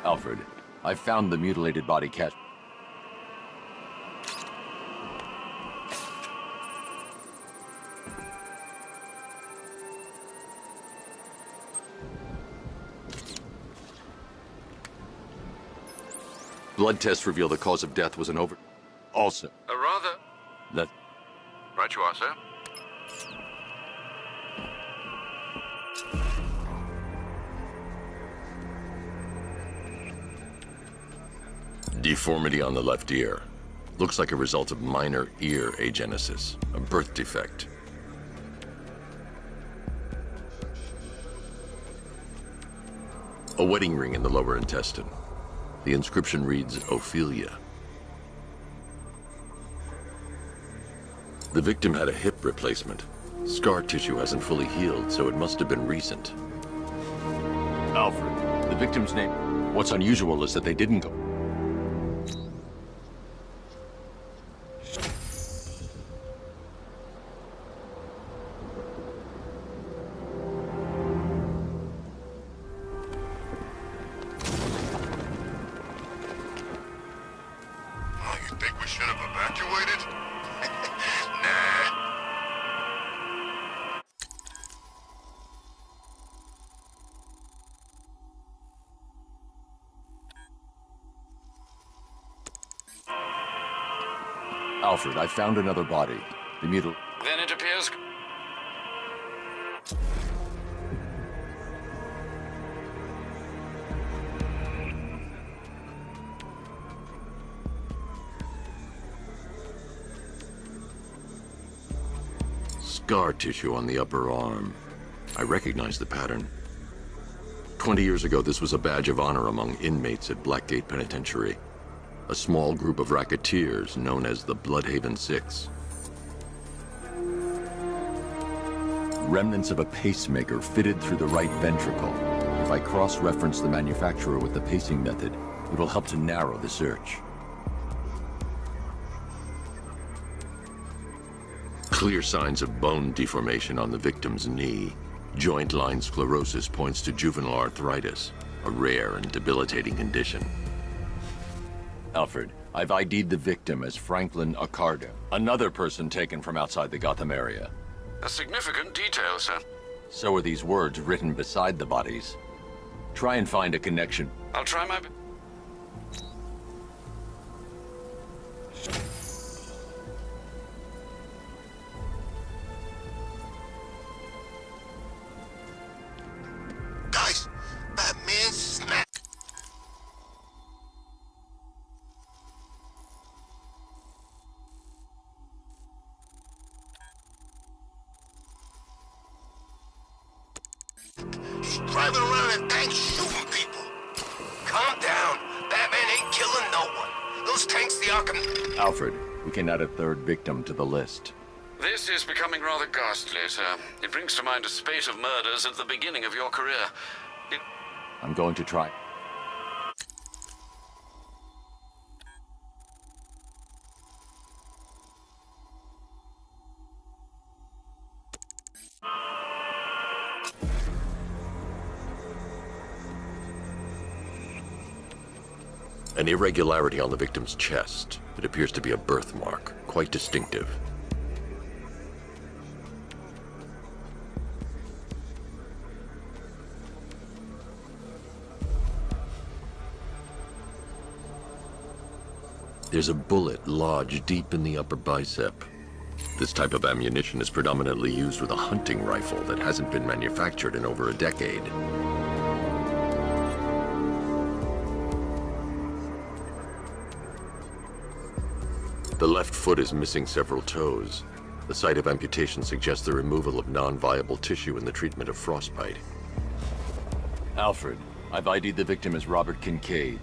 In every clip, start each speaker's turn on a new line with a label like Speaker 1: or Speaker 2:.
Speaker 1: Alfred, I found the mutilated body cat. Blood tests reveal the cause of death was an over... Also...
Speaker 2: Rather...
Speaker 1: That...
Speaker 2: Right you are, sir.
Speaker 1: Deformity on the left ear. Looks like a result of minor ear agenesis, a birth defect. A wedding ring in the lower intestine. The inscription reads, Ophelia. The victim had a hip replacement. Scar tissue hasn't fully healed, so it must have been recent. Alfred, the victim's name. What's unusual is that they didn't go...
Speaker 2: You think we should have evacuated? Nah.
Speaker 1: Alfred, I found another body. The
Speaker 2: Then it appears...
Speaker 1: Scar tissue on the upper arm. I recognize the pattern. 20 years ago, this was a badge of honor among inmates at Blackgate Penitentiary. A small group of racketeers known as the Bloodhaven Six. Remnants of a pacemaker fitted through the right ventricle. If I cross-reference the manufacturer with the pacing method, it will help to narrow the search. Clear signs of bone deformation on the victim's knee. Joint line sclerosis points to juvenile arthritis, a rare and debilitating condition. Alfred, I've ID'd the victim as Franklin Accardo, another person taken from outside the Gotham area.
Speaker 2: A significant detail, sir.
Speaker 1: So are these words written beside the bodies. Try and find a connection.
Speaker 2: I'll try my...
Speaker 3: Guys, Batman snap. He's driving around in tanks shooting people. Calm down. Batman ain't killing no one. Those tanks, the Arkham...
Speaker 1: Alfred, we can add a third victim to the list.
Speaker 2: This is becoming rather ghastly, sir. It brings to mind a spate of murders at the beginning of your career.
Speaker 1: I'm going to try. An irregularity on the victim's chest. It appears to be a birthmark, quite distinctive. There's a bullet lodged deep in the upper bicep. This type of ammunition is predominantly used with a hunting rifle that hasn't been manufactured in over a decade. The left foot is missing several toes. The site of amputation suggests the removal of non-viable tissue in the treatment of frostbite. Alfred, I've ID'd the victim as Robert Kincaid.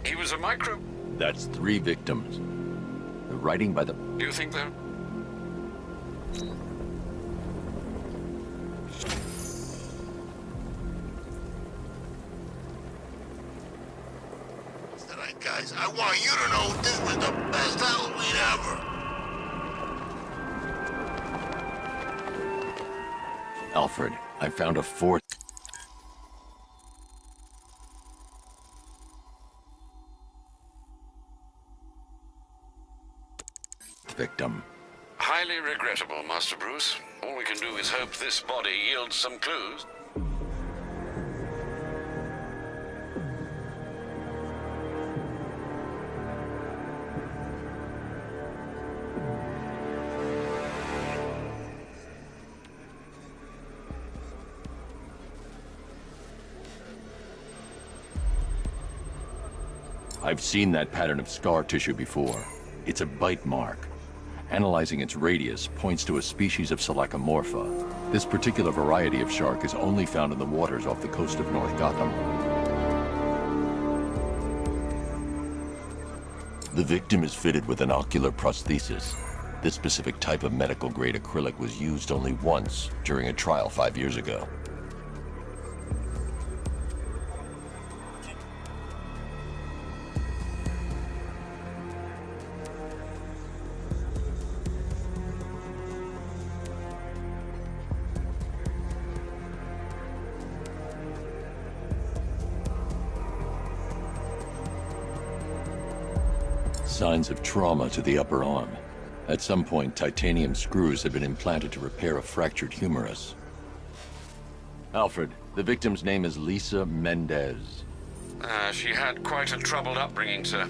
Speaker 2: He was a micro...
Speaker 1: That's 3 victims. The writing by the...
Speaker 2: Do you think they're...
Speaker 3: Alright, guys, I want you to know this was the best Halloween ever.
Speaker 1: Alfred, I found a 4th... fifth victim.
Speaker 2: Highly regrettable, Master Bruce. All we can do is hope this body yields some clues.
Speaker 1: I've seen that pattern of scar tissue before. It's a bite mark. Analyzing its radius points to a species of Selachomorpha. This particular variety of shark is only found in the waters off the coast of North Gotham. The victim is fitted with an ocular prosthesis. This specific type of medical-grade acrylic was used only once during a trial 5 years ago. Signs of trauma to the upper arm. At some point, titanium screws had been implanted to repair a fractured humerus. Alfred, the victim's name is Lisa Mendez.
Speaker 2: She had quite a troubled upbringing, sir.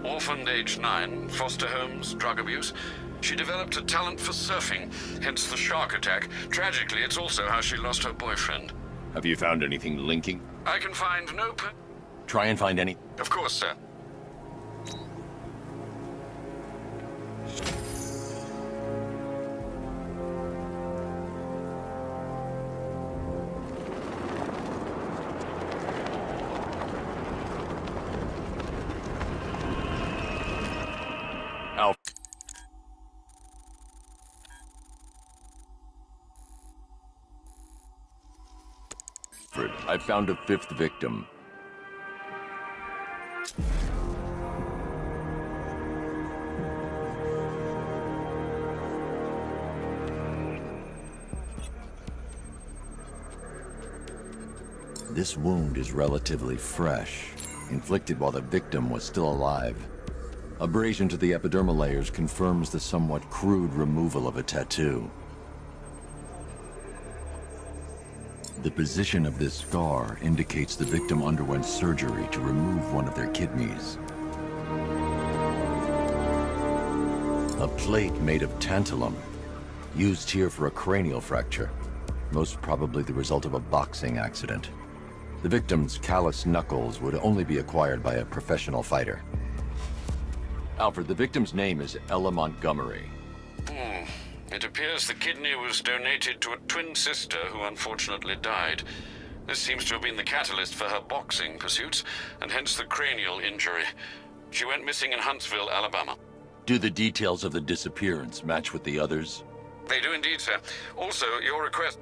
Speaker 2: Orphaned age 9, foster homes, drug abuse. She developed a talent for surfing, hence the shark attack. Tragically, it's also how she lost her boyfriend.
Speaker 1: Have you found anything linking?
Speaker 2: I can find no...
Speaker 1: Try and find any...
Speaker 2: Of course, sir.
Speaker 1: Alfred, I found a fifth victim. This wound is relatively fresh, inflicted while the victim was still alive. Abrasion to the epidermal layers confirms the somewhat crude removal of a tattoo. The position of this scar indicates the victim underwent surgery to remove one of their kidneys. A plate made of tantalum, used here for a cranial fracture, most probably the result of a boxing accident. The victim's calloused knuckles would only be acquired by a professional fighter. Alfred, the victim's name is Ella Montgomery.
Speaker 2: It appears the kidney was donated to a twin sister who unfortunately died. This seems to have been the catalyst for her boxing pursuits, and hence the cranial injury. She went missing in Huntsville, Alabama.
Speaker 1: Do the details of the disappearance match with the others?
Speaker 2: They do indeed, sir. Also, your request...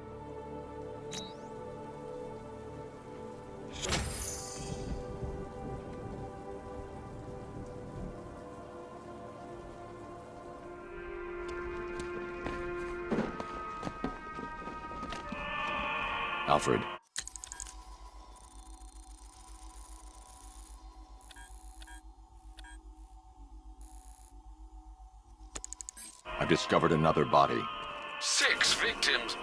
Speaker 1: Alfred. I've discovered another body.
Speaker 2: 6 victims.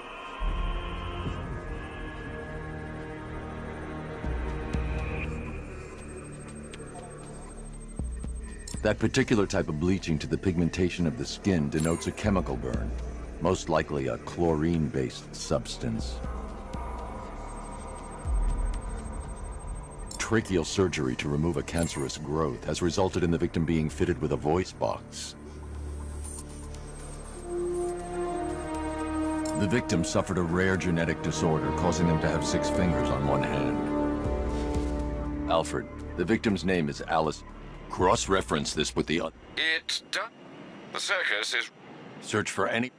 Speaker 1: That particular type of bleaching to the pigmentation of the skin denotes a chemical burn, most likely a chlorine-based substance. Tracheal surgery to remove a cancerous growth has resulted in the victim being fitted with a voice box. The victim suffered a rare genetic disorder, causing them to have 6 fingers on one hand. Alfred, the victim's name is Alice. Cross-reference this with the...
Speaker 2: It does. The circus is...
Speaker 1: Search for any...